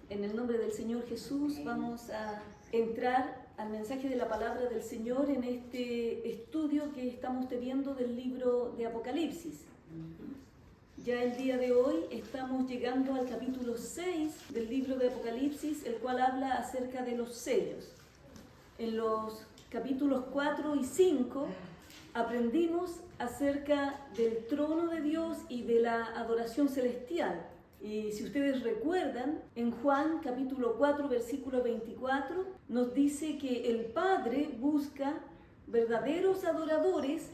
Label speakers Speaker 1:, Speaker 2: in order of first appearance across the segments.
Speaker 1: En el nombre del Señor Jesús vamos a entrar al mensaje de la palabra del Señor en este estudio que estamos teniendo del libro de Apocalipsis. Ya el día de hoy estamos llegando al capítulo 6 del libro de Apocalipsis, el cual habla acerca de los sellos. En los capítulos 4 y 5 aprendimos acerca del trono de Dios y de la adoración celestial. Y si ustedes recuerdan, en Juan capítulo 4, versículo 24, nos dice que el Padre busca verdaderos adoradores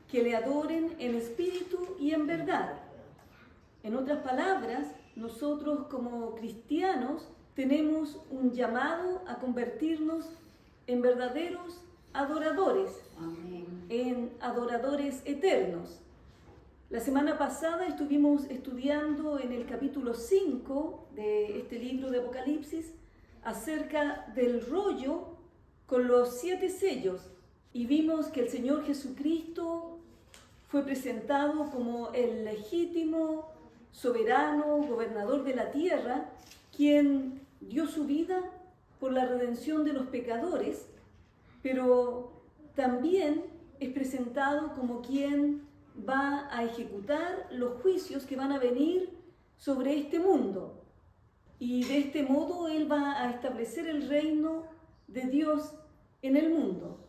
Speaker 1: que le adoren en espíritu y en verdad. En otras palabras, nosotros como cristianos tenemos un llamado a convertirnos en verdaderos adoradores, en adoradores eternos. La semana pasada estuvimos estudiando en el capítulo 5 de este libro de Apocalipsis acerca del rollo con los 7 sellos y vimos que el Señor Jesucristo fue presentado como el legítimo, soberano, gobernador de la tierra, quien dio su vida por la redención de los pecadores, pero también es presentado como quien va a ejecutar los juicios que van a venir sobre este mundo. Y de este modo Él va a establecer el reino de Dios en el mundo.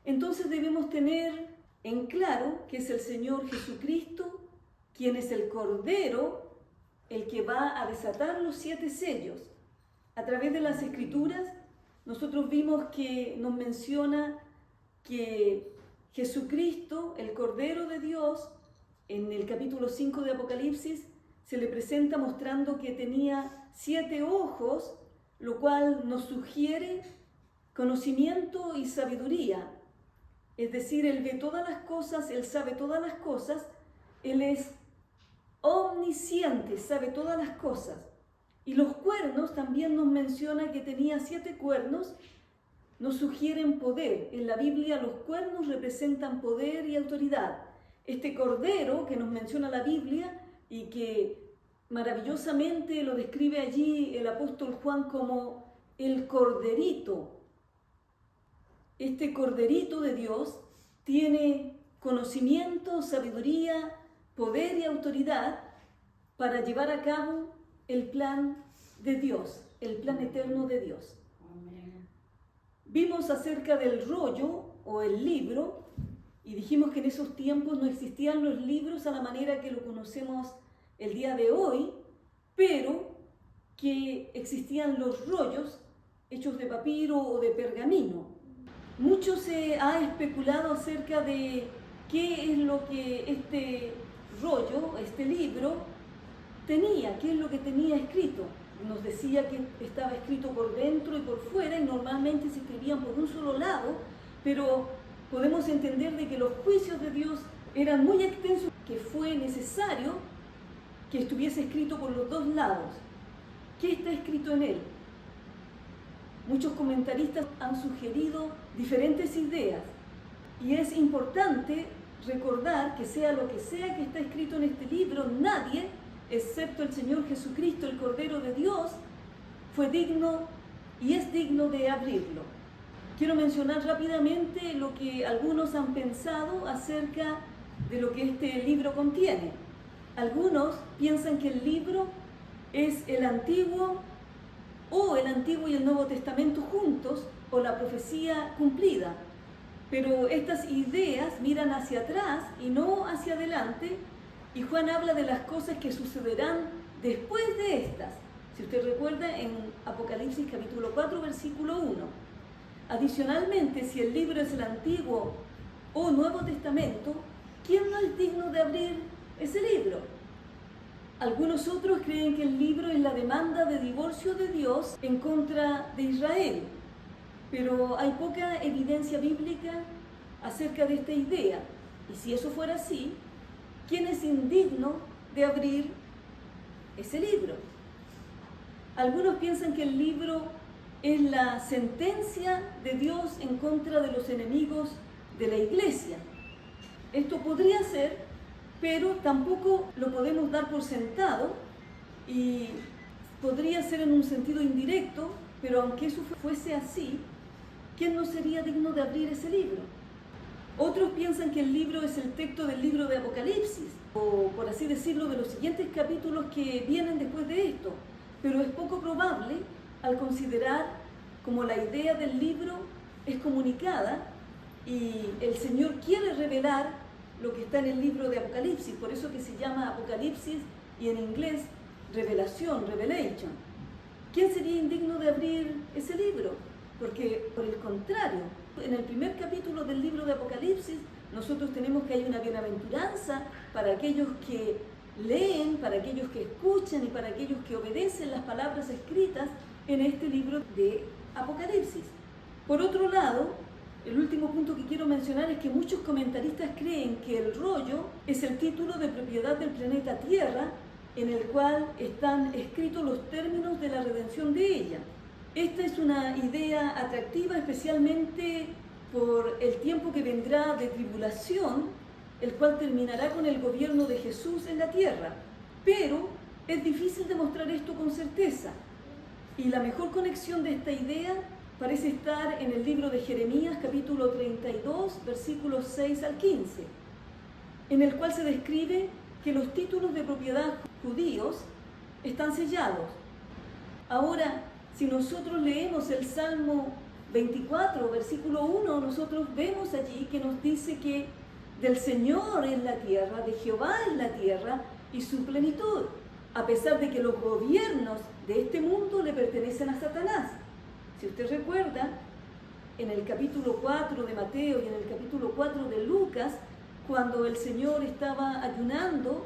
Speaker 1: Entonces debemos tener en claro que es el Señor Jesucristo quien es el Cordero, el que va a desatar los 7 sellos. A través de las Escrituras nosotros vimos que nos menciona que Jesucristo, el Cordero de Dios, en el capítulo 5 de Apocalipsis, se le presenta mostrando que tenía 7 ojos, lo cual nos sugiere conocimiento y sabiduría. Es decir, Él ve todas las cosas, Él sabe todas las cosas, Él es omnisciente, sabe todas las cosas. Y los cuernos también nos menciona que tenía 7 cuernos, nos sugieren poder. En la Biblia los cuernos representan poder y autoridad. Este cordero que nos menciona la Biblia y que maravillosamente lo describe allí el apóstol Juan como el corderito. Este corderito de Dios tiene conocimiento, sabiduría, poder y autoridad para llevar a cabo el plan de Dios, el plan eterno de Dios. Vimos acerca del rollo o el libro y dijimos que en esos tiempos no existían los libros a la manera que lo conocemos el día de hoy, pero que existían los rollos hechos de papiro o de pergamino. Mucho se ha especulado acerca de qué es lo que este rollo, este libro, tenía, qué es lo que tenía escrito. Nos decía que estaba escrito por dentro y por fuera y normalmente se escribían por un solo lado, pero podemos entender de que los juicios de Dios eran muy extensos, que fue necesario que estuviese escrito por los dos lados. ¿Qué está escrito en él? Muchos comentaristas han sugerido diferentes ideas y es importante recordar que sea lo que sea que está escrito en este libro, nadie excepto el Señor Jesucristo, el Cordero de Dios, fue digno y es digno de abrirlo. Quiero mencionar rápidamente lo que algunos han pensado acerca de lo que este libro contiene. Algunos piensan que el libro es el Antiguo y el Nuevo Testamento juntos, o la profecía cumplida. Pero estas ideas miran hacia atrás y no hacia adelante, y Juan habla de las cosas que sucederán después de estas. Si usted recuerda en Apocalipsis capítulo 4, versículo 1. Adicionalmente, si el libro es el Antiguo o Nuevo Testamento, ¿quién no es digno de abrir ese libro? Algunos otros creen que el libro es la demanda de divorcio de Dios en contra de Israel, pero hay poca evidencia bíblica acerca de esta idea. Y si eso fuera así, ¿quién es indigno de abrir ese libro? Algunos piensan que el libro es la sentencia de Dios en contra de los enemigos de la iglesia. Esto podría ser, pero tampoco lo podemos dar por sentado y podría ser en un sentido indirecto, pero aunque eso fuese así, ¿quién no sería digno de abrir ese libro? Otros piensan que el libro es el texto del libro de Apocalipsis, o por así decirlo, de los siguientes capítulos que vienen después de esto, pero es poco probable al considerar como la idea del libro es comunicada y el Señor quiere revelar lo que está en el libro de Apocalipsis, por eso que se llama Apocalipsis y en inglés revelación, revelation. ¿Quién sería indigno de abrir ese libro? Porque por el contrario, en el primer capítulo del libro de Apocalipsis nosotros tenemos que hay una bienaventuranza para aquellos que leen, para aquellos que escuchan y para aquellos que obedecen las palabras escritas en este libro de Apocalipsis. Por otro lado, el último punto que quiero mencionar es que muchos comentaristas creen que el rollo es el título de propiedad del planeta Tierra en el cual están escritos los términos de la redención de ella. Esta es una idea atractiva especialmente por el tiempo que vendrá de tribulación, el cual terminará con el gobierno de Jesús en la tierra. Pero es difícil demostrar esto con certeza. Y la mejor conexión de esta idea parece estar en el libro de Jeremías, capítulo 32, versículos 6 al 15, en el cual se describe que los títulos de propiedad judíos están sellados. Ahora, si nosotros leemos el Salmo 24, versículo 1, nosotros vemos allí que nos dice que del Señor es la tierra, de Jehová es la tierra y su plenitud, a pesar de que los gobiernos de este mundo le pertenecen a Satanás. Si usted recuerda, en el capítulo 4 de Mateo y en el capítulo 4 de Lucas, cuando el Señor estaba ayunando,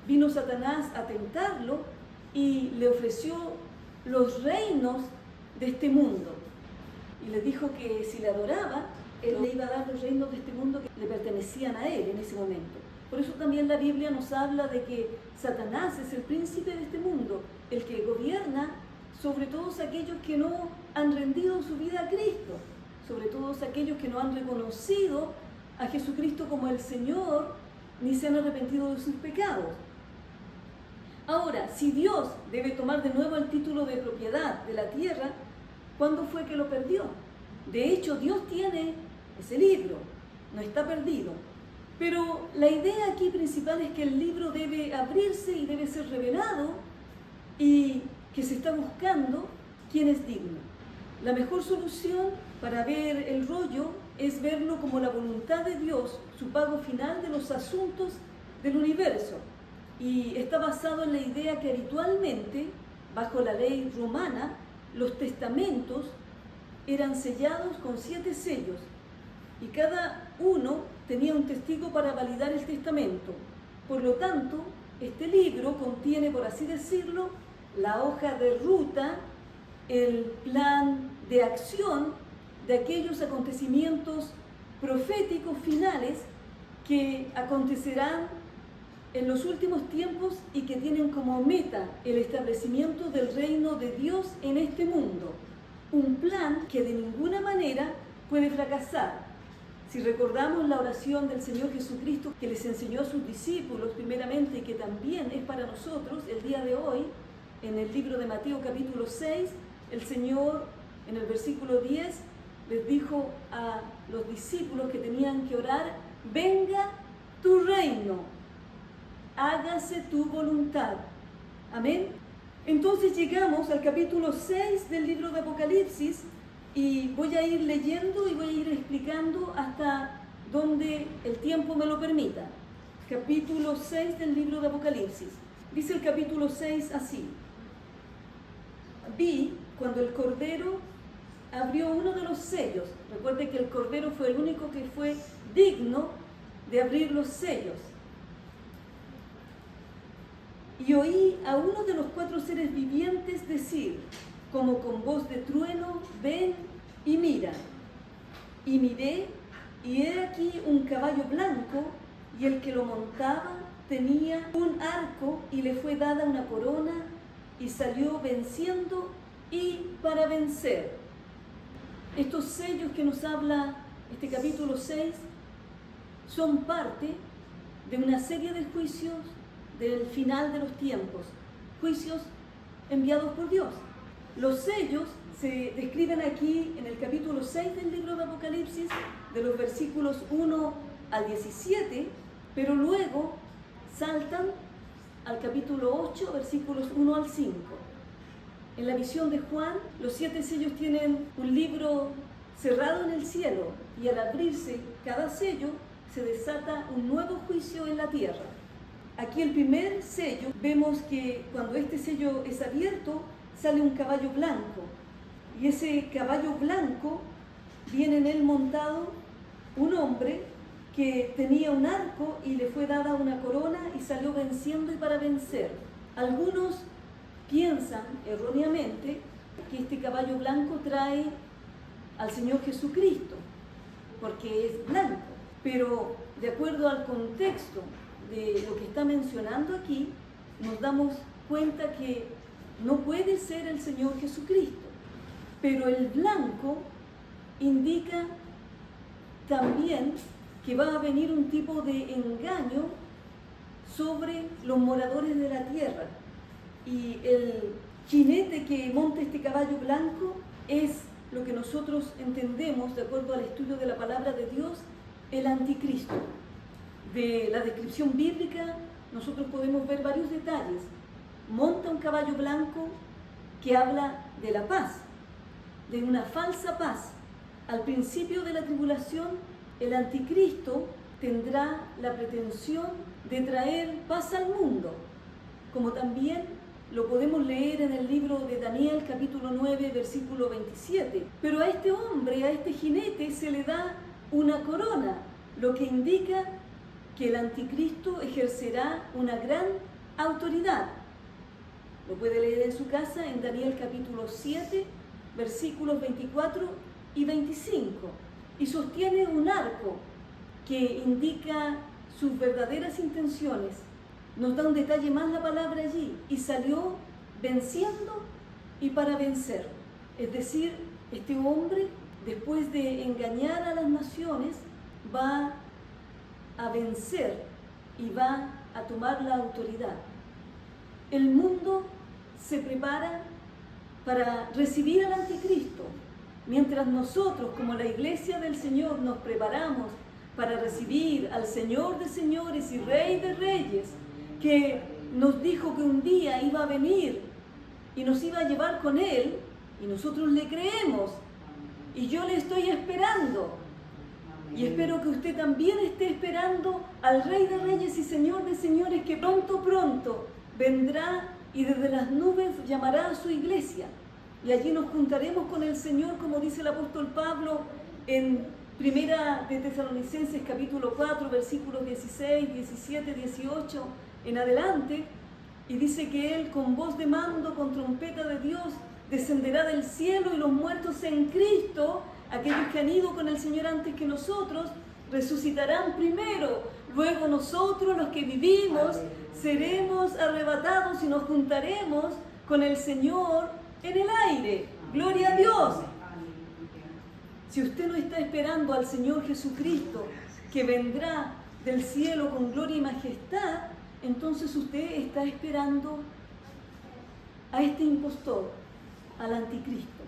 Speaker 1: vino Satanás a tentarlo y le ofreció los reinos de este mundo. Y le dijo que si le adoraba, él le iba a dar los reinos de este mundo que le pertenecían a él en ese momento. Por eso también la Biblia nos habla de que Satanás es el príncipe de este mundo, el que gobierna sobre todos aquellos que no han rendido su vida a Cristo, sobre todos aquellos que no han reconocido a Jesucristo como el Señor, ni se han arrepentido de sus pecados. Ahora, si Dios debe tomar de nuevo el título de propiedad de la tierra, ¿cuándo fue que lo perdió? De hecho, Dios tiene ese libro, no está perdido. Pero la idea aquí principal es que el libro debe abrirse y debe ser revelado y que se está buscando quién es digno. La mejor solución para ver el rollo es verlo como la voluntad de Dios, su pago final de los asuntos del universo. Y está basado en la idea que habitualmente, bajo la ley romana, los testamentos eran sellados con 7 sellos y cada uno tenía un testigo para validar el testamento. Por lo tanto, este libro contiene, por así decirlo, la hoja de ruta, el plan de acción de aquellos acontecimientos proféticos finales que acontecerán en los últimos tiempos y que tienen como meta el establecimiento del reino de Dios en este mundo. Un plan que de ninguna manera puede fracasar. Si recordamos la oración del Señor Jesucristo que les enseñó a sus discípulos primeramente y que también es para nosotros el día de hoy, en el libro de Mateo capítulo 6, el Señor en el versículo 10 les dijo a los discípulos que tenían que orar: venga tu reino, hágase tu voluntad. Amén. Entonces llegamos al capítulo 6 del libro de Apocalipsis y voy a ir leyendo y voy a ir explicando hasta donde el tiempo me lo permita. Capítulo 6 del libro de Apocalipsis. Dice el capítulo 6 así: vi cuando el Cordero abrió uno de los sellos. Recuerde que el Cordero fue el único que fue digno de abrir los sellos. Y oí a uno de los 4 seres vivientes decir, como con voz de trueno: ven y mira. Y miré, y he aquí un caballo blanco, y el que lo montaba tenía un arco, y le fue dada una corona, y salió venciendo y para vencer. Estos sellos que nos habla este capítulo 6 son parte de una serie de juicios del final de los tiempos, juicios enviados por Dios. Los sellos se describen aquí en el capítulo 6 del libro de Apocalipsis, de los versículos 1 al 17, pero luego saltan al capítulo 8, versículos 1 al 5. En la visión de Juan, los 7 sellos tienen un libro cerrado en el cielo, y al abrirse cada sello se desata un nuevo juicio en la tierra. Aquí el primer sello, vemos que cuando este sello es abierto, sale un caballo blanco, y ese caballo blanco viene en él montado un hombre que tenía un arco y le fue dada una corona y salió venciendo y para vencer. Algunos piensan erróneamente que este caballo blanco trae al Señor Jesucristo, porque es blanco, pero de acuerdo al contexto de lo que está mencionando aquí, nos damos cuenta que no puede ser el Señor Jesucristo, pero el blanco indica también que va a venir un tipo de engaño sobre los moradores de la tierra, y el jinete que monta este caballo blanco es lo que nosotros entendemos, de acuerdo al estudio de la palabra de Dios, el anticristo. De la descripción bíblica nosotros podemos ver varios detalles. Monta un caballo blanco que habla de la paz, de una falsa paz. Al principio de la tribulación, el anticristo tendrá la pretensión de traer paz al mundo, como también lo podemos leer en el libro de Daniel, capítulo 9, versículo 27. Pero a este hombre, a este jinete, se le da una corona, lo que indica que el anticristo ejercerá una gran autoridad. Lo puede leer en su casa en Daniel capítulo 7, versículos 24 y 25. Y sostiene un arco que indica sus verdaderas intenciones. Nos da un detalle más la palabra allí: y salió venciendo y para vencer. Es decir, este hombre, después de engañar a las naciones, va a vencer y va a tomar la autoridad. El mundo se prepara para recibir al anticristo, mientras nosotros, como la iglesia del Señor, nos preparamos para recibir al Señor de señores y Rey de reyes, que nos dijo que un día iba a venir y nos iba a llevar con Él, y nosotros le creemos, y yo le estoy esperando, y espero que usted también esté esperando al Rey de reyes y Señor de señores, que pronto vendrá y desde las nubes llamará a su iglesia, y allí nos juntaremos con el Señor, como dice el apóstol Pablo en Primera de Tesalonicenses capítulo 4, versículos 16, 17, 18 en adelante, y dice que Él con voz de mando, con trompeta de Dios, descenderá del cielo, y los muertos en Cristo, aquellos que han ido con el Señor antes que nosotros, resucitarán primero. Luego nosotros, los que vivimos, seremos arrebatados y nos juntaremos con el Señor en el aire. ¡Gloria a Dios! Si usted no está esperando al Señor Jesucristo, que vendrá del cielo con gloria y majestad, entonces usted está esperando a este impostor, al anticristo.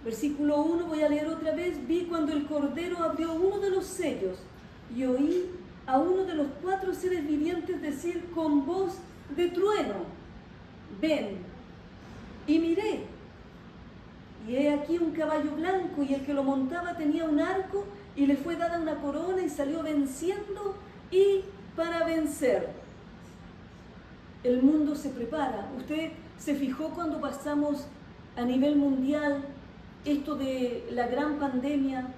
Speaker 1: Versículo 1, voy a leer otra vez. Vi cuando el Cordero abrió uno de los sellos, y oí a uno de los 4 seres vivientes decir con voz de trueno: ven. Y miré, y he aquí un caballo blanco, y el que lo montaba tenía un arco, y le fue dada una corona, y salió venciendo y para vencer. El mundo se prepara. Usted se fijó cuando pasamos a nivel mundial esto de la gran pandemia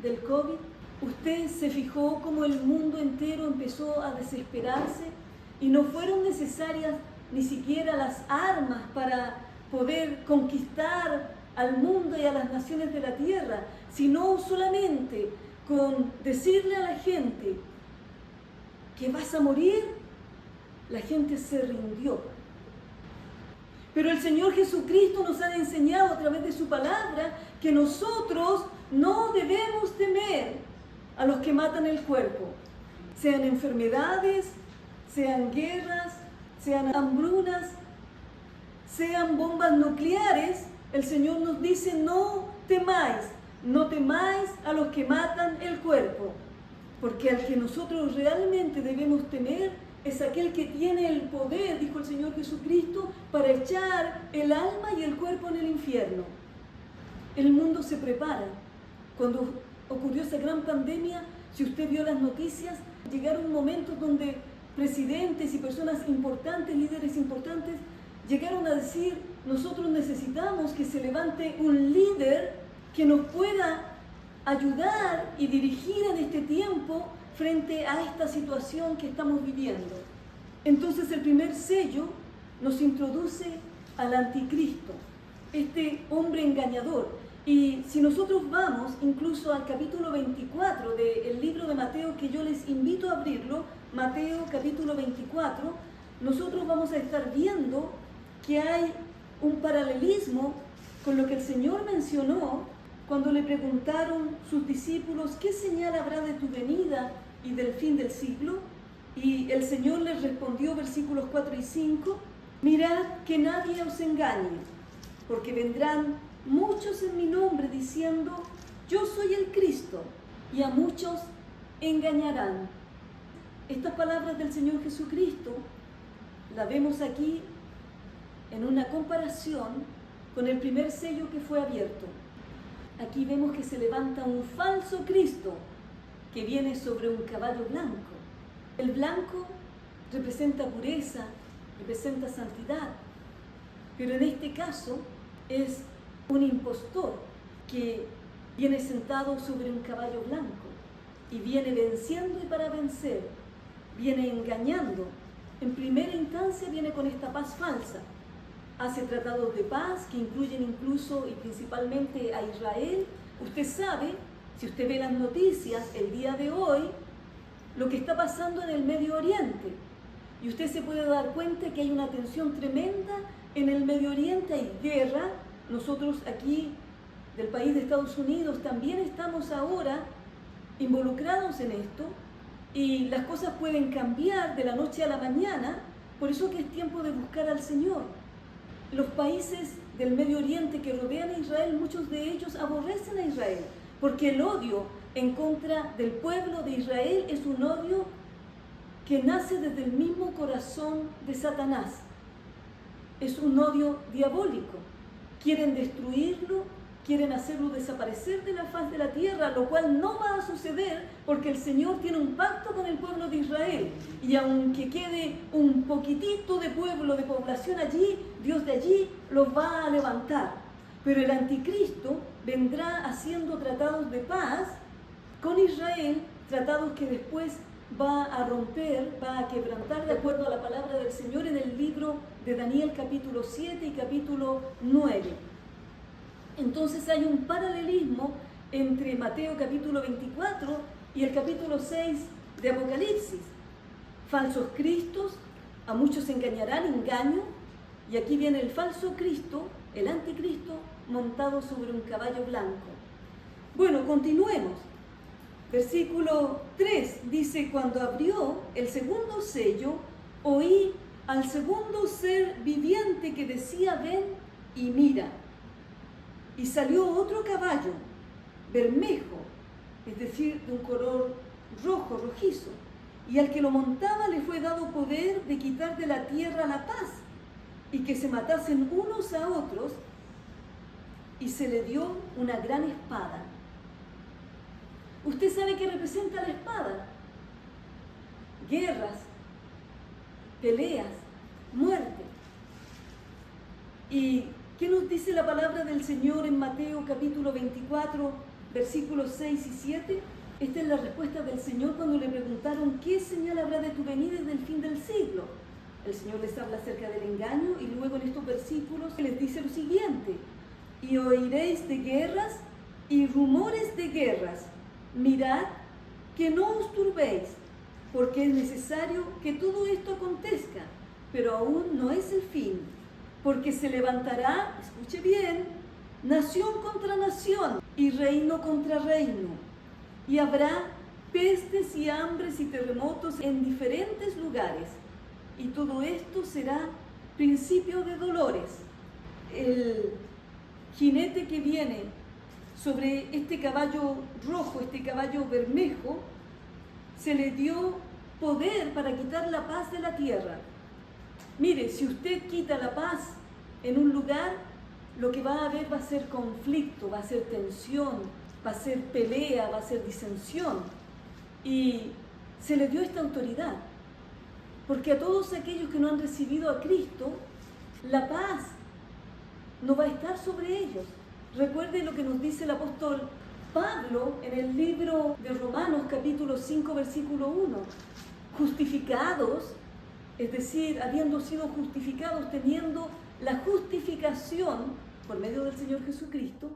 Speaker 1: del COVID. Usted se fijó cómo el mundo entero empezó a desesperarse, y no fueron necesarias ni siquiera las armas para poder conquistar al mundo y a las naciones de la tierra, sino solamente con decirle a la gente que vas a morir, la gente se rindió. Pero el Señor Jesucristo nos ha enseñado a través de su palabra que nosotros no debemos temer a los que matan el cuerpo, sean enfermedades, sean guerras, sean hambrunas. sean bombas nucleares, el Señor nos dice: no temáis a los que matan el cuerpo, porque al que nosotros realmente debemos temer es aquel que tiene el poder, dijo el Señor Jesucristo, para echar el alma y el cuerpo en el infierno. El mundo se prepara. Cuando ocurrió esa gran pandemia, si usted vio las noticias, llegaron momentos donde presidentes y personas importantes, líderes importantes, llegaron a decir: nosotros necesitamos que se levante un líder que nos pueda ayudar y dirigir en este tiempo frente a esta situación que estamos viviendo. Entonces el primer sello nos introduce al anticristo, este hombre engañador. Y si nosotros vamos incluso al capítulo 24 del libro de Mateo, que yo les invito a abrirlo, Mateo capítulo 24, nosotros vamos a estar viendo que hay un paralelismo con lo que el Señor mencionó cuando le preguntaron sus discípulos: ¿qué señal habrá de tu venida y del fin del siglo? Y el Señor les respondió, versículos 4 y 5, mirad que nadie os engañe, porque vendrán muchos en mi nombre diciendo: yo soy el Cristo, y a muchos engañarán. Estas palabras del Señor Jesucristo la vemos aquí en una comparación con el primer sello que fue abierto. Aquí vemos que se levanta un falso Cristo que viene sobre un caballo blanco. El blanco representa pureza, representa santidad, pero en este caso es un impostor que viene sentado sobre un caballo blanco y viene venciendo y para vencer, viene engañando. En primera instancia viene con esta paz falsa. Hace tratados de paz que incluyen incluso y principalmente a Israel. Usted sabe, si usted ve las noticias el día de hoy, lo que está pasando en el Medio Oriente. Y usted se puede dar cuenta que hay una tensión tremenda en el Medio Oriente, hay guerra. Nosotros aquí del país de Estados Unidos también estamos ahora involucrados en esto y las cosas pueden cambiar de la noche a la mañana. Por eso que es tiempo de buscar al Señor. Los países del Medio Oriente que rodean a Israel, muchos de ellos aborrecen a Israel, porque el odio en contra del pueblo de Israel es un odio que nace desde el mismo corazón de Satanás. Es un odio diabólico. Quieren destruirlo, quieren hacerlo desaparecer de la faz de la tierra, lo cual no va a suceder porque el Señor tiene un pacto con el pueblo de Israel. Y aunque quede un poquitito de pueblo, de población allí, Dios de allí los va a levantar. Pero el anticristo vendrá haciendo tratados de paz con Israel, tratados que después va a romper, va a quebrantar de acuerdo a la palabra del Señor en el libro de Daniel capítulo 7 y capítulo 9. Entonces hay un paralelismo entre Mateo capítulo 24 y el capítulo 6 de Apocalipsis. Falsos cristos, a muchos engañarán, engaño, y aquí viene el falso Cristo, el anticristo, montado sobre un caballo blanco. Bueno, continuemos. Versículo 3 dice: cuando abrió el segundo sello, oí al segundo ser viviente que decía: ven y mira. Y salió otro caballo, bermejo, es decir, de un color rojo, rojizo, y al que lo montaba le fue dado poder de quitar de la tierra la paz, y que se matasen unos a otros, y se le dio una gran espada. ¿Usted sabe qué representa la espada? Guerras, peleas, muerte. ¿Y qué nos dice la palabra del Señor en Mateo capítulo 24, versículos 6 y 7? Esta es la respuesta del Señor cuando le preguntaron: ¿qué señal habrá de tu venida y del fin del siglo? El Señor les habla acerca del engaño y luego en estos versículos les dice lo siguiente: y oiréis de guerras y rumores de guerras. Mirad que no os turbéis, porque es necesario que todo esto acontezca, pero aún no es el fin, porque se levantará, escuche bien, nación contra nación y reino contra reino, y habrá pestes y hambres y terremotos en diferentes lugares, y todo esto será principio de dolores. El jinete que viene sobre este caballo rojo, este caballo bermejo, se le dio poder para quitar la paz de la tierra. Mire, si usted quita la paz en un lugar, lo que va a haber va a ser conflicto, va a ser tensión, va a ser pelea, va a ser disensión. Y se le dio esta autoridad, porque a todos aquellos que no han recibido a Cristo, la paz no va a estar sobre ellos. Recuerde lo que nos dice el apóstol Pablo en el libro de Romanos capítulo 5 versículo 1. Justificados, es decir, habiendo sido justificados, teniendo la justificación por medio del Señor Jesucristo,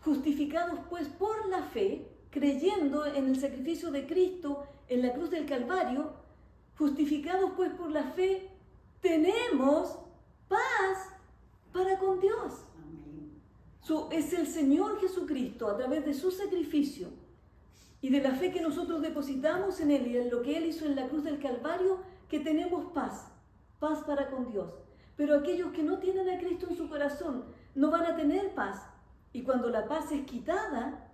Speaker 1: justificados pues por la fe, creyendo en el sacrificio de Cristo en la cruz del Calvario, justificados pues por la fe, tenemos paz para con Dios. Es el Señor Jesucristo, a través de su sacrificio y de la fe que nosotros depositamos en Él y en lo que Él hizo en la cruz del Calvario, que tenemos paz para con Dios. Pero aquellos que no tienen a Cristo en su corazón no van a tener paz. Y cuando la paz es quitada,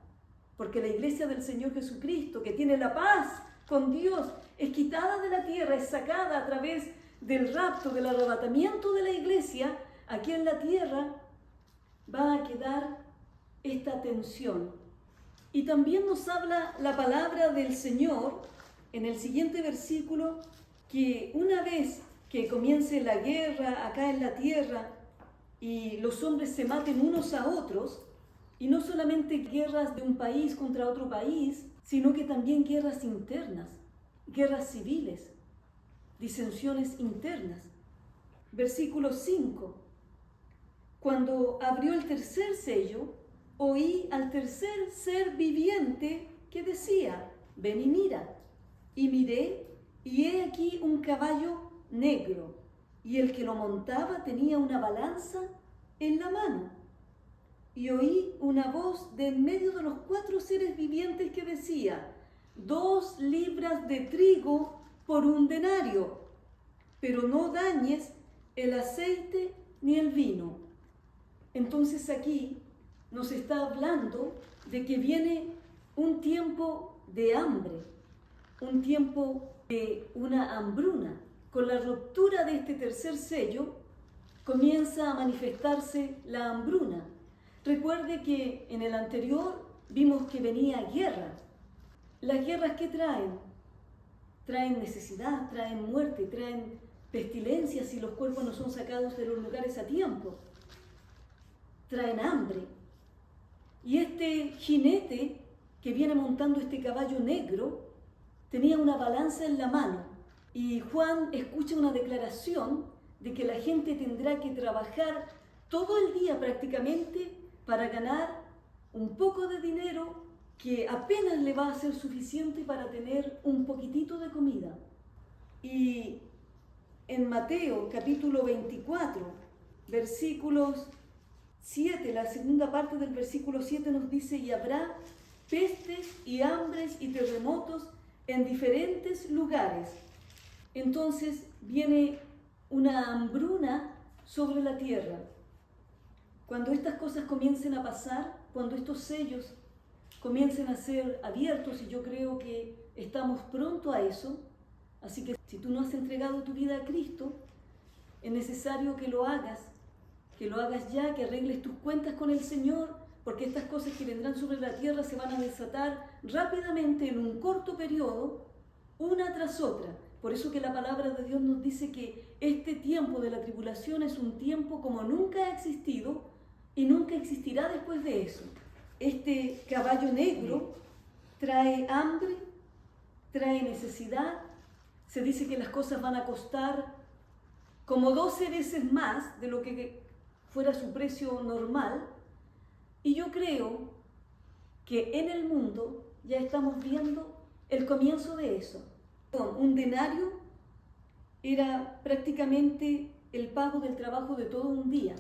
Speaker 1: porque la iglesia del Señor Jesucristo, que tiene la paz con Dios, es quitada de la tierra, es sacada a través del rapto, del arrebatamiento de la iglesia, aquí en la tierra va a quedar esta tensión. Y también nos habla la palabra del Señor en el siguiente versículo, que una vez que comience la guerra acá en la tierra y los hombres se maten unos a otros, y no solamente guerras de un país contra otro país, sino que también guerras internas, guerras civiles, disensiones internas. Versículo 5. Cuando abrió el tercer sello, oí al tercer ser viviente que decía: ven y mira. Y miré, y he aquí un caballo negro, y el que lo montaba tenía una balanza en la mano. Y oí una voz de en medio de los 4 seres vivientes que decía: 2 libras de trigo por 1 denario, pero no dañes el aceite ni el vino. Entonces aquí nos está hablando de que viene un tiempo de hambre, un tiempo de una hambruna. Con la ruptura de este tercer sello comienza a manifestarse la hambruna. Recuerde que en el anterior vimos que venía guerra. ¿Las guerras qué traen? Traen necesidad, traen muerte, traen pestilencias si los cuerpos no son sacados de los lugares a tiempo. Traen hambre. Y este jinete que viene montando este caballo negro tenía una balanza en la mano. Y Juan escucha una declaración de que la gente tendrá que trabajar todo el día prácticamente para ganar un poco de dinero que apenas le va a ser suficiente para tener un poquitito de comida. Y en Mateo capítulo 24, versículos 7, la segunda parte del versículo 7 nos dice: y habrá pestes y hambres y terremotos en diferentes lugares. Entonces viene una hambruna sobre la tierra. Cuando estas cosas comiencen a pasar, cuando estos sellos comiencen a ser abiertos, y yo creo que estamos pronto a eso, así que si tú no has entregado tu vida a Cristo, es necesario que lo hagas ya, que arregles tus cuentas con el Señor, porque estas cosas que vendrán sobre la tierra se van a desatar rápidamente en un corto periodo, una tras otra. Por eso que la palabra de Dios nos dice que este tiempo de la tribulación es un tiempo como nunca ha existido y nunca existirá después de eso. Este caballo negro trae hambre, trae necesidad. Se dice que las cosas van a costar como 12 veces más de lo que fuera su precio normal. Y yo creo que en el mundo ya estamos viendo el comienzo de eso. Un denario era prácticamente el pago del trabajo de todo un día.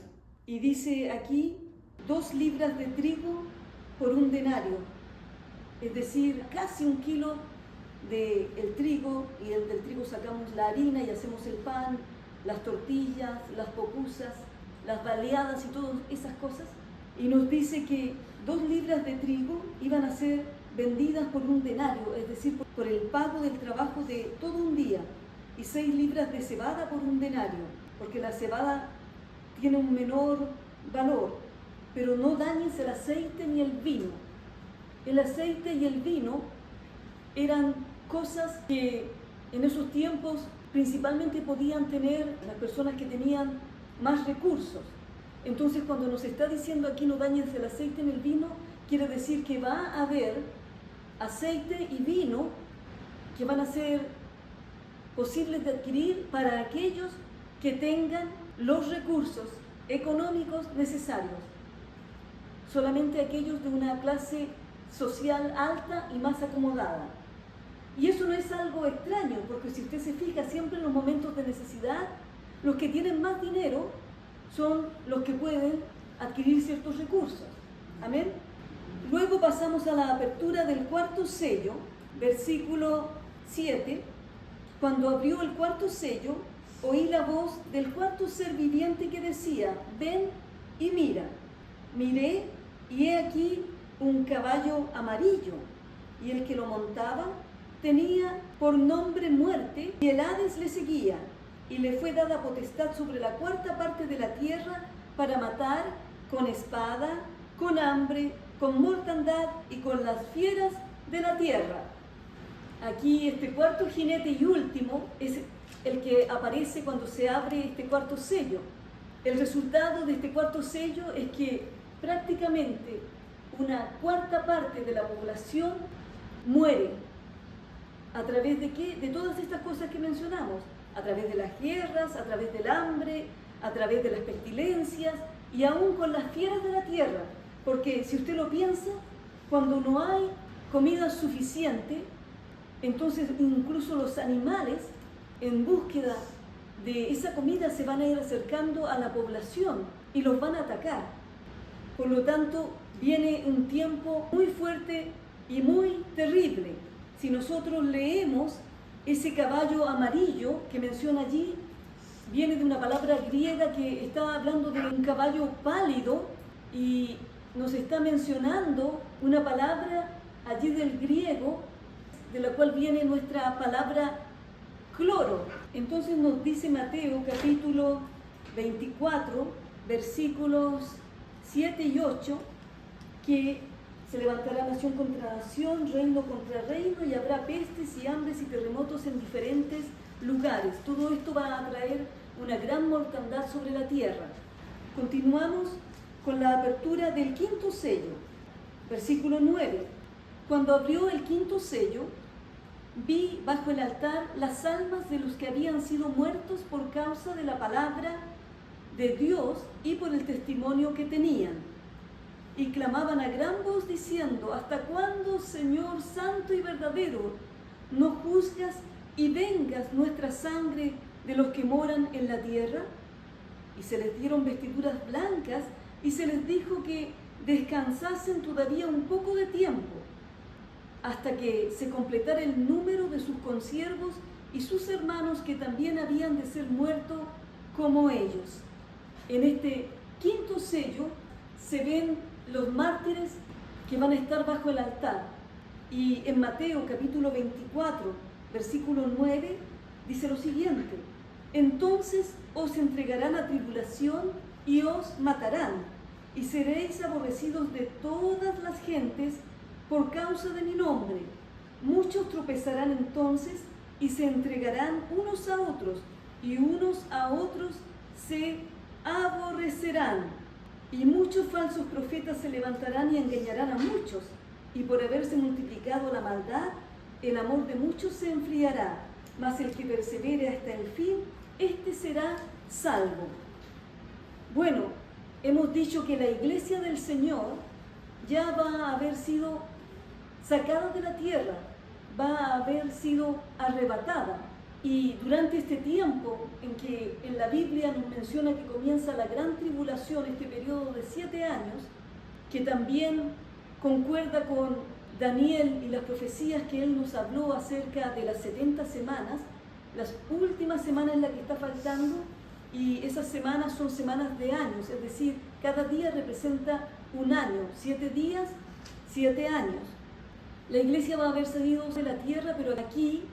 Speaker 1: Y dice aquí 2 libras de trigo por 1 denario. Es decir, casi 1 kilo del trigo, y del trigo sacamos la harina y hacemos el pan, las tortillas, las pupusas, las baleadas y todas esas cosas. Y nos dice que 2 libras de trigo iban a ser vendidas por un denario, es decir, por el pago del trabajo de todo un día, y 6 libras de cebada por un denario, porque la cebada tiene un menor valor, pero no dañes el aceite ni el vino. El aceite y el vino eran cosas que en esos tiempos principalmente podían tener las personas que tenían más recursos. Entonces, cuando nos está diciendo aquí no dañes el aceite ni el vino, quiere decir que va a haber aceite y vino que van a ser posibles de adquirir para aquellos que tengan los recursos económicos necesarios. Solamente aquellos de una clase social alta y más acomodada. Y eso no es algo extraño, porque si usted se fija, siempre en los momentos de necesidad, los que tienen más dinero son los que pueden adquirir ciertos recursos. Amén. Luego pasamos a la apertura del 4º sello, versículo 7. Cuando abrió el 4º sello, oí la voz del 4º ser viviente que decía: ven y mira. Miré, y he aquí un caballo amarillo, y el que lo montaba tenía por nombre Muerte, y el Hades le seguía, y le fue dada potestad sobre la 4ª parte de la tierra para matar con espada, con hambre, con mortandad y con las fieras de la tierra. Aquí este 4º jinete y último es el que aparece cuando se abre este 4º sello. El resultado de este 4º sello es que prácticamente una 4ª parte de la población muere. ¿A través de qué? De todas estas cosas que mencionamos. A través de las guerras, a través del hambre, a través de las pestilencias y aún con las fieras de la tierra. Porque si usted lo piensa, cuando no hay comida suficiente, entonces incluso los animales, en búsqueda de esa comida, se van a ir acercando a la población y los van a atacar. Por lo tanto, viene un tiempo muy fuerte y muy terrible. Si nosotros leemos ese caballo amarillo que menciona allí, viene de una palabra griega que está hablando de un caballo pálido y nos está mencionando una palabra allí del griego de la cual viene nuestra palabra cloro. Entonces nos dice Mateo capítulo 24, versículos 7 y 8, que se levantará nación contra nación, reino contra reino, y habrá pestes y hambres y terremotos en diferentes lugares. Todo esto va a traer una gran mortandad sobre la tierra. Continuamos con la apertura del 5º sello, versículo 9. Cuando abrió el 5º sello, vi bajo el altar las almas de los que habían sido muertos por causa de la palabra de Dios y por el testimonio que tenían. Y clamaban a gran voz diciendo: ¿hasta cuándo, Señor santo y verdadero, no juzgas y vengas nuestra sangre de los que moran en la tierra? Y se les dieron vestiduras blancas y se les dijo que descansasen todavía un poco de tiempo, hasta que se completara el número de sus consiervos y sus hermanos que también habían de ser muertos como ellos. En este 5º sello se ven los mártires que van a estar bajo el altar. Y en Mateo capítulo 24, versículo 9, dice lo siguiente: entonces os entregarán a tribulación y os matarán, y seréis aborrecidos de todas las gentes por causa de mi nombre. Muchos tropezarán entonces y se entregarán unos a otros, y unos a otros se aborrecerán. Y muchos falsos profetas se levantarán y engañarán a muchos, y por haberse multiplicado la maldad, el amor de muchos se enfriará, mas el que persevere hasta el fin, éste será salvo. Bueno, hemos dicho que la iglesia del Señor ya va a haber sido sacada de la tierra, va a haber sido arrebatada. Y durante este tiempo en que en la Biblia nos menciona que comienza la gran tribulación, este periodo de 7 años, que también concuerda con Daniel y las profecías que él nos habló acerca de las 70 semanas, las últimas semanas en las que está faltando, y esas semanas son semanas de años, es decir, cada día representa un año, 7 días, 7 años. La iglesia va a haber salido de la tierra, pero aquí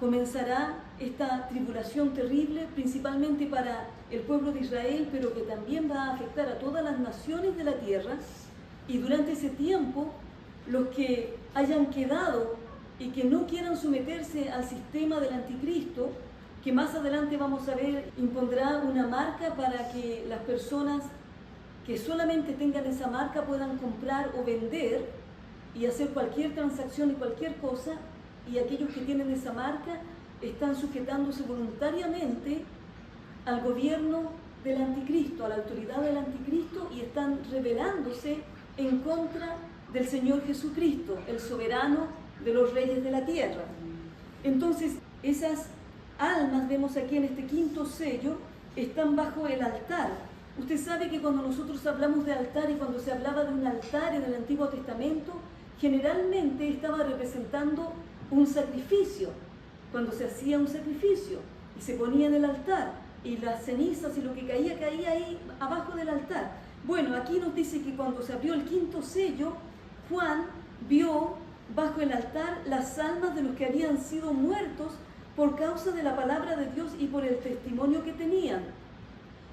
Speaker 1: comenzará esta tribulación terrible, principalmente para el pueblo de Israel, pero que también va a afectar a todas las naciones de la tierra. Y durante ese tiempo, los que hayan quedado y que no quieran someterse al sistema del anticristo, que más adelante vamos a ver, impondrá una marca para que las personas que solamente tengan esa marca puedan comprar o vender y hacer cualquier transacción y cualquier cosa, y aquellos que tienen esa marca están sujetándose voluntariamente al gobierno del anticristo, a la autoridad del anticristo, y están rebelándose en contra del Señor Jesucristo, el soberano de los reyes de la tierra. Entonces, esas almas, vemos aquí en este quinto sello, están bajo el altar. Usted sabe que cuando nosotros hablamos de altar y cuando se hablaba de un altar en el Antiguo Testamento, generalmente estaba representando un sacrificio. Cuando se hacía un sacrificio y se ponía en el altar, y las cenizas y lo que caía ahí abajo del altar. Bueno, aquí nos dice que cuando se abrió el quinto sello, Juan vio bajo el altar las almas de los que habían sido muertos por causa de la palabra de Dios y por el testimonio que tenían.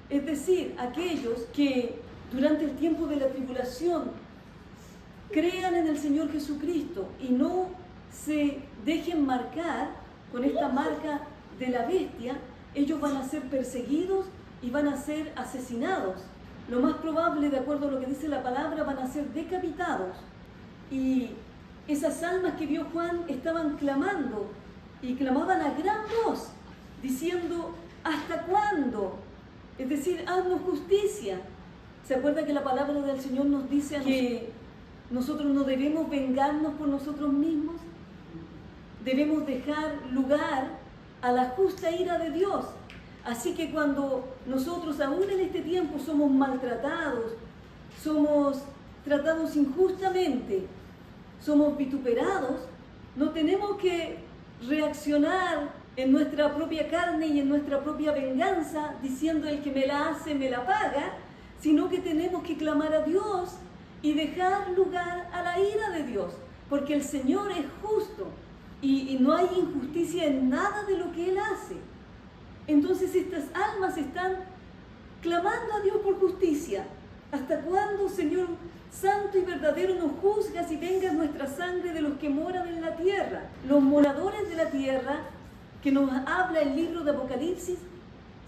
Speaker 1: Es decir, aquellos que durante el tiempo de la tribulación crean en el Señor Jesucristo y no se dejen marcar con esta marca de la bestia, ellos van a ser perseguidos y van a ser asesinados. Lo más probable, de acuerdo a lo que dice la palabra, van a ser decapitados. Y esas almas que vio Juan estaban clamando, y clamaban a gran voz, diciendo: ¿hasta cuándo? Es decir, haznos justicia. ¿Se acuerda que la palabra del Señor nos dice que nosotros no debemos vengarnos por nosotros mismos? Debemos dejar lugar a la justa ira de Dios. Así que cuando nosotros aún en este tiempo somos maltratados, somos tratados injustamente, somos vituperados, no tenemos que reaccionar en nuestra propia carne y en nuestra propia venganza, diciendo: el que me la hace me la paga, sino que tenemos que clamar a Dios y dejar lugar a la ira de Dios, porque el Señor es justo y no hay injusticia en nada de lo que Él hace. Entonces estas almas están clamando a Dios por justicia. ¿Hasta cuándo, Señor santo y verdadero, nos juzgas y vengas nuestra sangre de los que moran en la tierra? Los moradores de la tierra, que nos habla el libro de Apocalipsis,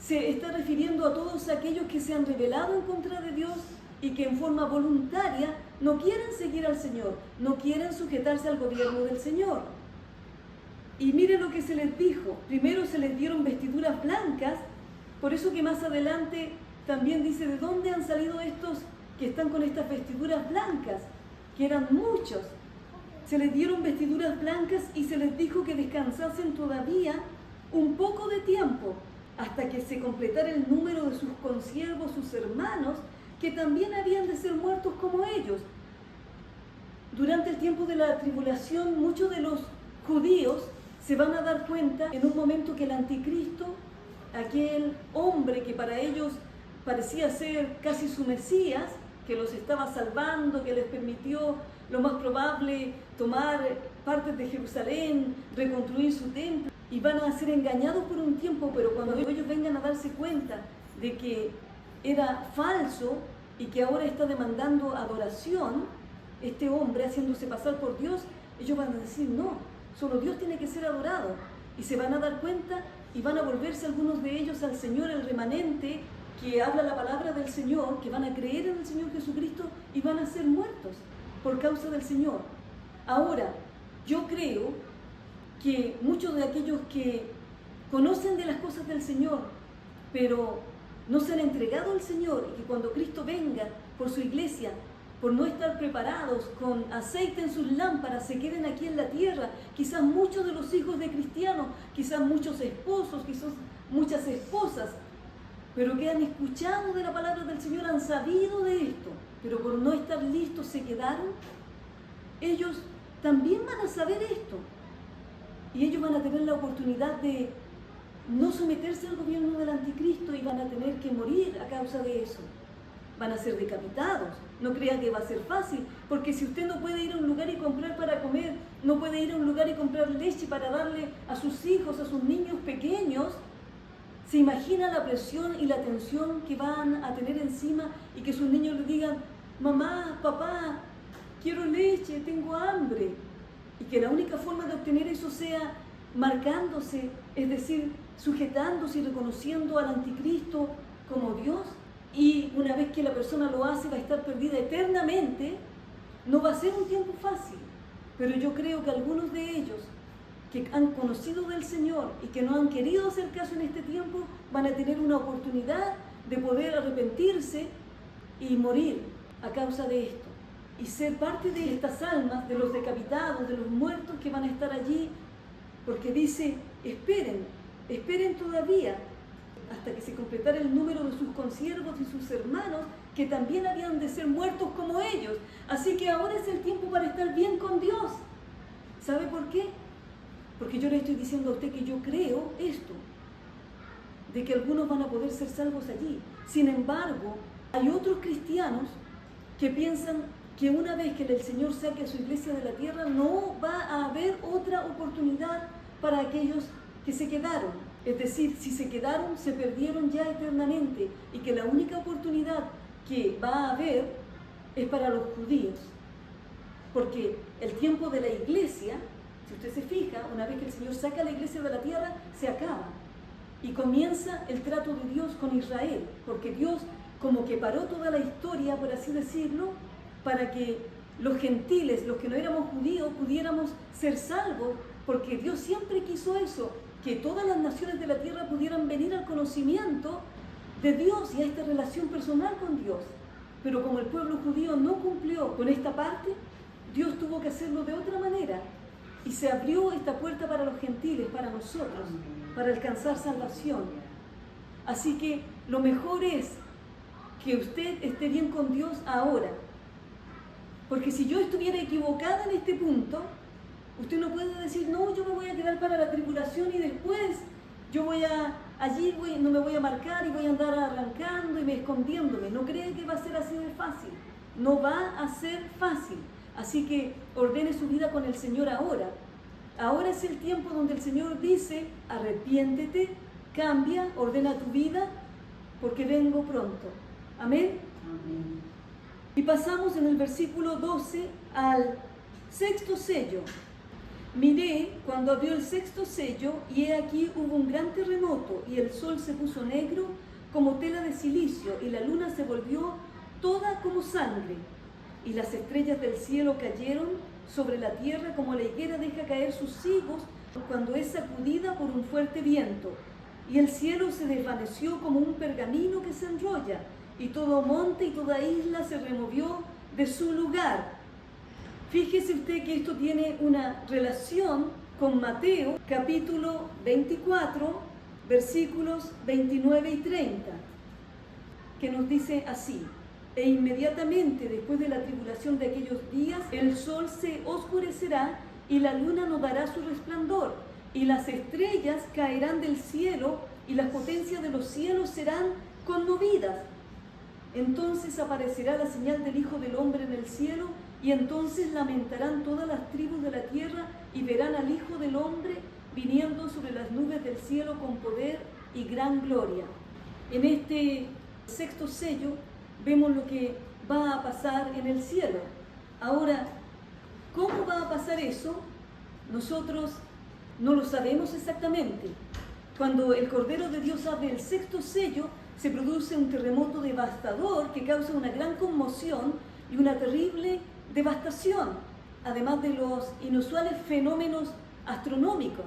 Speaker 1: se está refiriendo a todos aquellos que se han rebelado en contra de Dios y que en forma voluntaria no quieren seguir al Señor, no quieren sujetarse al gobierno del Señor. Y miren lo que se les dijo. Primero se les dieron vestiduras blancas, por eso que más adelante también dice: ¿de dónde han salido estos que están con estas vestiduras blancas? Que eran muchos. Se les dieron vestiduras blancas y se les dijo que descansasen todavía un poco de tiempo, hasta que se completara el número de sus consiervos, sus hermanos, que también habían de ser muertos como ellos. Durante el tiempo de la tribulación, muchos de los judíos se van a dar cuenta en un momento que el anticristo, aquel hombre que para ellos parecía ser casi su Mesías, que los estaba salvando, que les permitió, lo más probable, tomar partes de Jerusalén, reconstruir su templo, y van a ser engañados por un tiempo, pero cuando ellos vengan a darse cuenta de que era falso y que ahora está demandando adoración, este hombre haciéndose pasar por Dios, ellos van a decir: no, solo Dios tiene que ser adorado. Y se van a dar cuenta y van a volverse algunos de ellos al Señor, el remanente que habla la palabra del Señor, que van a creer en el Señor Jesucristo y van a ser muertos por causa del Señor. Ahora, yo creo que muchos de aquellos que conocen de las cosas del Señor, pero no se han entregado al Señor, y que cuando Cristo venga por su iglesia, por no estar preparados con aceite en sus lámparas, se queden aquí en la tierra. Quizás muchos de los hijos de cristianos, quizás muchos esposos, quizás muchas esposas, pero que han escuchado de la palabra del Señor, han sabido de esto, pero por no estar listos se quedaron. Ellos también van a saber esto, y ellos van a tener la oportunidad de no someterse al gobierno del anticristo y van a tener que morir a causa de eso. Van a ser decapitados. No crean que va a ser fácil, porque si usted no puede ir a un lugar y comprar para comer, no puede ir a un lugar y comprar leche para darle a sus hijos, a sus niños pequeños, se imagina la presión y la tensión que van a tener encima y que sus niños le digan: mamá, papá, quiero leche, tengo hambre. Y que la única forma de obtener eso sea marcándose, es decir, sujetándose y reconociendo al anticristo como Dios. Y una vez que la persona lo hace, va a estar perdida eternamente. No va a ser un tiempo fácil, pero yo creo que algunos de ellos que han conocido del Señor y que no han querido hacer caso en este tiempo, van a tener una oportunidad de poder arrepentirse y morir a causa de esto, y ser parte de estas almas, de los decapitados, de los muertos que van a estar allí, porque dice: esperen todavía, hasta que se completara el número de sus consiervos y sus hermanos, que también habían de ser muertos como ellos. Así que ahora es el tiempo para estar bien con Dios. ¿Sabe por qué? Porque yo le estoy diciendo a usted que yo creo esto, de que algunos van a poder ser salvos allí. Sin embargo, hay otros cristianos que piensan que una vez que el Señor saque a su iglesia de la tierra, no va a haber otra oportunidad para aquellos que se quedaron. Es decir, si se quedaron, se perdieron ya eternamente, y que la única oportunidad que va a haber es para los judíos. Porque el tiempo de la iglesia, si usted se fija, una vez que el Señor saca a la iglesia de la tierra, se acaba. Y comienza el trato de Dios con Israel, porque Dios como que paró toda la historia, por así decirlo, para que los gentiles, los que no éramos judíos, pudiéramos ser salvos, porque Dios siempre quiso eso, que todas las naciones de la tierra pudieran venir al conocimiento de Dios y a esta relación personal con Dios. Pero como el pueblo judío no cumplió con esta parte, Dios tuvo que hacerlo de otra manera, y se abrió esta puerta para los gentiles, para nosotros, para alcanzar salvación. Así que lo mejor es que usted esté bien con Dios ahora, porque si yo estuviera equivocada en este punto, usted no puede decir: no, yo me voy a quedar para la tribulación y después yo no me voy a marcar y voy a andar arrancando y me escondiéndome. No cree que va a ser así de fácil. No va a ser fácil. Así que ordene su vida con el Señor ahora. Ahora es el tiempo donde el Señor dice: arrepiéntete, cambia, ordena tu vida, porque vengo pronto. Amén. Amén. Y pasamos en el versículo 12 al sexto sello. Miré cuando abrió el sexto sello, y he aquí hubo un gran terremoto, y el sol se puso negro como tela de silicio, y la luna se volvió toda como sangre, y las estrellas del cielo cayeron sobre la tierra como la higuera deja caer sus higos cuando es sacudida por un fuerte viento. Y el cielo se desvaneció como un pergamino que se enrolla, y todo monte y toda isla se removió de su lugar. Fíjese usted que esto tiene una relación con Mateo, capítulo 24, versículos 29 y 30, que nos dice así: e inmediatamente después de la tribulación de aquellos días, el sol se oscurecerá y la luna no dará su resplandor, y las estrellas caerán del cielo, y las potencias de los cielos serán conmovidas. Entonces aparecerá la señal del Hijo del Hombre en el cielo, y entonces lamentarán todas las tribus de la tierra, y verán al Hijo del Hombre viniendo sobre las nubes del cielo con poder y gran gloria. En este sexto sello vemos lo que va a pasar en el cielo. Ahora, ¿cómo va a pasar eso? Nosotros no lo sabemos exactamente. Cuando el Cordero de Dios abre el sexto sello, se produce un terremoto devastador que causa una gran conmoción y una terrible devastación, además de los inusuales fenómenos astronómicos.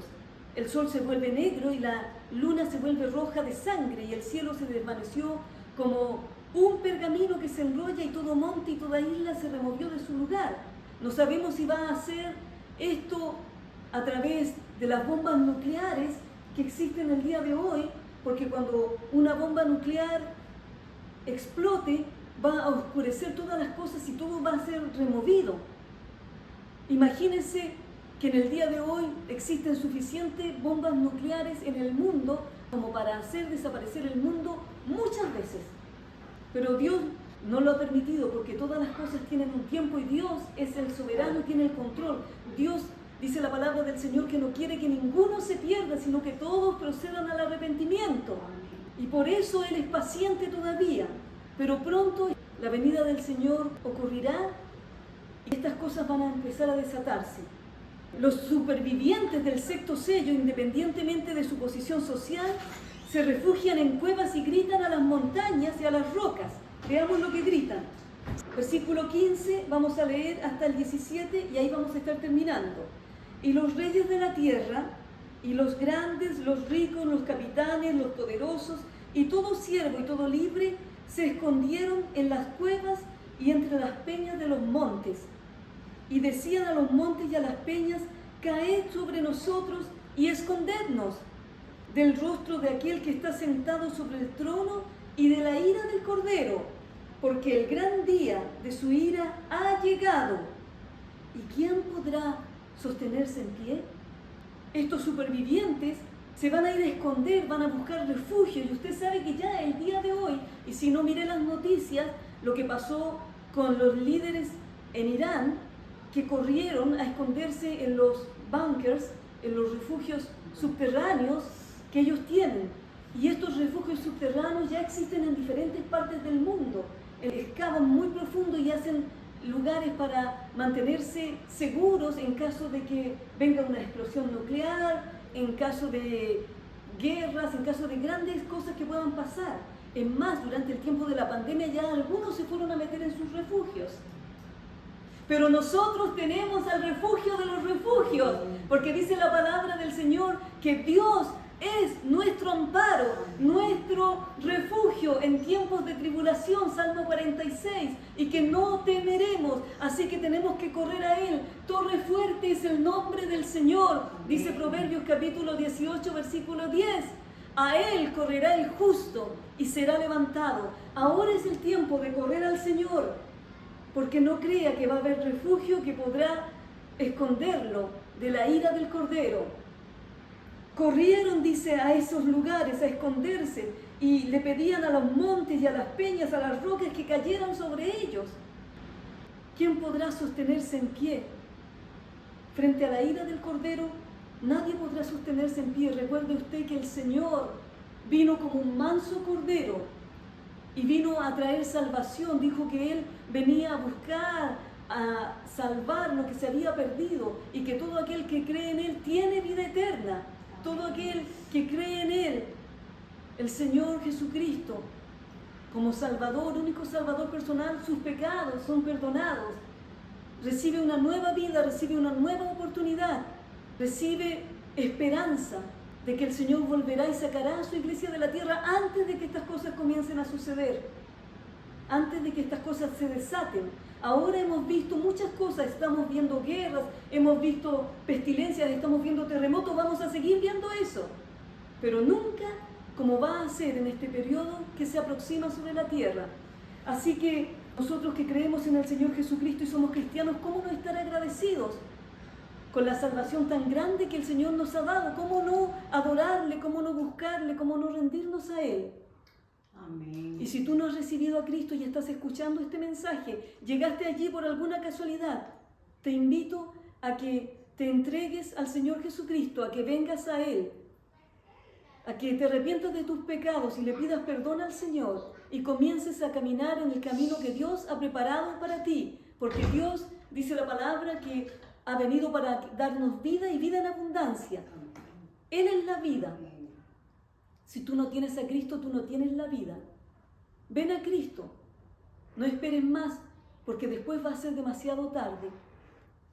Speaker 1: El sol se vuelve negro y la luna se vuelve roja de sangre, y el cielo se desvaneció como un pergamino que se enrolla, y todo monte y toda isla se removió de su lugar. No sabemos si va a hacer esto a través de las bombas nucleares que existen el día de hoy, porque cuando una bomba nuclear explote, va a oscurecer todas las cosas y todo va a ser removido. Imagínense que en el día de hoy existen suficientes bombas nucleares en el mundo como para hacer desaparecer el mundo muchas veces. Pero Dios no lo ha permitido porque todas las cosas tienen un tiempo y Dios es el soberano y tiene el control. Dios, dice la palabra del Señor, que no quiere que ninguno se pierda, sino que todos procedan al arrepentimiento. Y por eso Él es paciente todavía. Pero pronto la venida del Señor ocurrirá y estas cosas van a empezar a desatarse. Los supervivientes del sexto sello, independientemente de su posición social, se refugian en cuevas y gritan a las montañas y a las rocas. Veamos lo que gritan. Versículo 15, vamos a leer hasta el 17 y ahí vamos a estar terminando. Y los reyes de la tierra, y los grandes, los ricos, los capitanes, los poderosos, y todo siervo y todo libre, se escondieron en las cuevas y entre las peñas de los montes. Y decían a los montes y a las peñas: caed sobre nosotros y escondednos del rostro de aquel que está sentado sobre el trono y de la ira del Cordero, porque el gran día de su ira ha llegado. ¿Y quién podrá sostenerse en pie? Estos supervivientes se van a ir a esconder, van a buscar refugio, y usted sabe que ya el día de hoy, y si no mire las noticias, lo que pasó con los líderes en Irán, que corrieron a esconderse en los bunkers, en los refugios subterráneos que ellos tienen. Y estos refugios subterráneos ya existen en diferentes partes del mundo. Excavan muy profundo y hacen lugares para mantenerse seguros en caso de que venga una explosión nuclear, en caso de guerras, en caso de grandes cosas que puedan pasar. Es más, durante el tiempo de la pandemia ya algunos se fueron a meter en sus refugios. Pero nosotros tenemos al refugio de los refugios, porque dice la palabra del Señor que Dios es nuestro amparo, nuestro refugio en tiempos de tribulación, Salmo 46, y que no temeremos, así que tenemos que correr a Él. Torre fuerte es el nombre del Señor, dice Proverbios capítulo 18, versículo 10. A Él correrá el justo y será levantado. Ahora es el tiempo de correr al Señor, porque no crea que va a haber refugio que podrá esconderlo de la ira del Cordero. Corrieron, dice, a esos lugares a esconderse y le pedían a los montes y a las peñas, a las rocas que cayeran sobre ellos. ¿Quién podrá sostenerse en pie? Frente a la ira del Cordero, nadie podrá sostenerse en pie. Recuerde usted que el Señor vino como un manso Cordero y vino a traer salvación. Dijo que Él venía a buscar, a salvar lo que se había perdido y que todo aquel que cree en Él tiene vida eterna. Todo aquel que cree en Él, el Señor Jesucristo, como Salvador, único Salvador personal, sus pecados son perdonados. Recibe una nueva vida, recibe una nueva oportunidad, recibe esperanza de que el Señor volverá y sacará a su iglesia de la tierra antes de que estas cosas comiencen a suceder, antes de que estas cosas se desaten. Ahora hemos visto muchas cosas, estamos viendo guerras, hemos visto pestilencias, estamos viendo terremotos, vamos a seguir viendo eso. Pero nunca como va a ser en este periodo que se aproxima sobre la tierra. Así que nosotros que creemos en el Señor Jesucristo y somos cristianos, ¿cómo no estar agradecidos con la salvación tan grande que el Señor nos ha dado? ¿Cómo no adorarle, cómo no buscarle, cómo no rendirnos a Él? Amén. Y si tú no has recibido a Cristo y estás escuchando este mensaje, llegaste allí por alguna casualidad, te invito a que te entregues al Señor Jesucristo, a que vengas a Él, a que te arrepientas de tus pecados y le pidas perdón al Señor y comiences a caminar en el camino que Dios ha preparado para ti, porque Dios, dice la palabra, que ha venido para darnos vida y vida en abundancia. Él es la vida. Si tú no tienes a Cristo, tú no tienes la vida. Ven a Cristo. No esperes más, porque después va a ser demasiado tarde.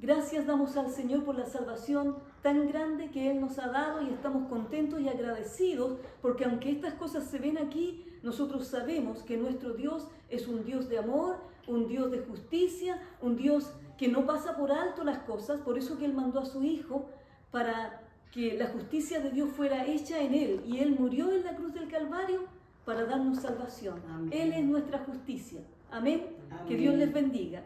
Speaker 1: Gracias damos al Señor por la salvación tan grande que Él nos ha dado y estamos contentos y agradecidos, porque aunque estas cosas se ven aquí, nosotros sabemos que nuestro Dios es un Dios de amor, un Dios de justicia, un Dios que no pasa por alto las cosas. Por eso que Él mandó a su Hijo para que la justicia de Dios fuera hecha en Él, y Él murió en la cruz del Calvario para darnos salvación. Amén. Él es nuestra justicia. Amén. Amén. Que Dios les bendiga.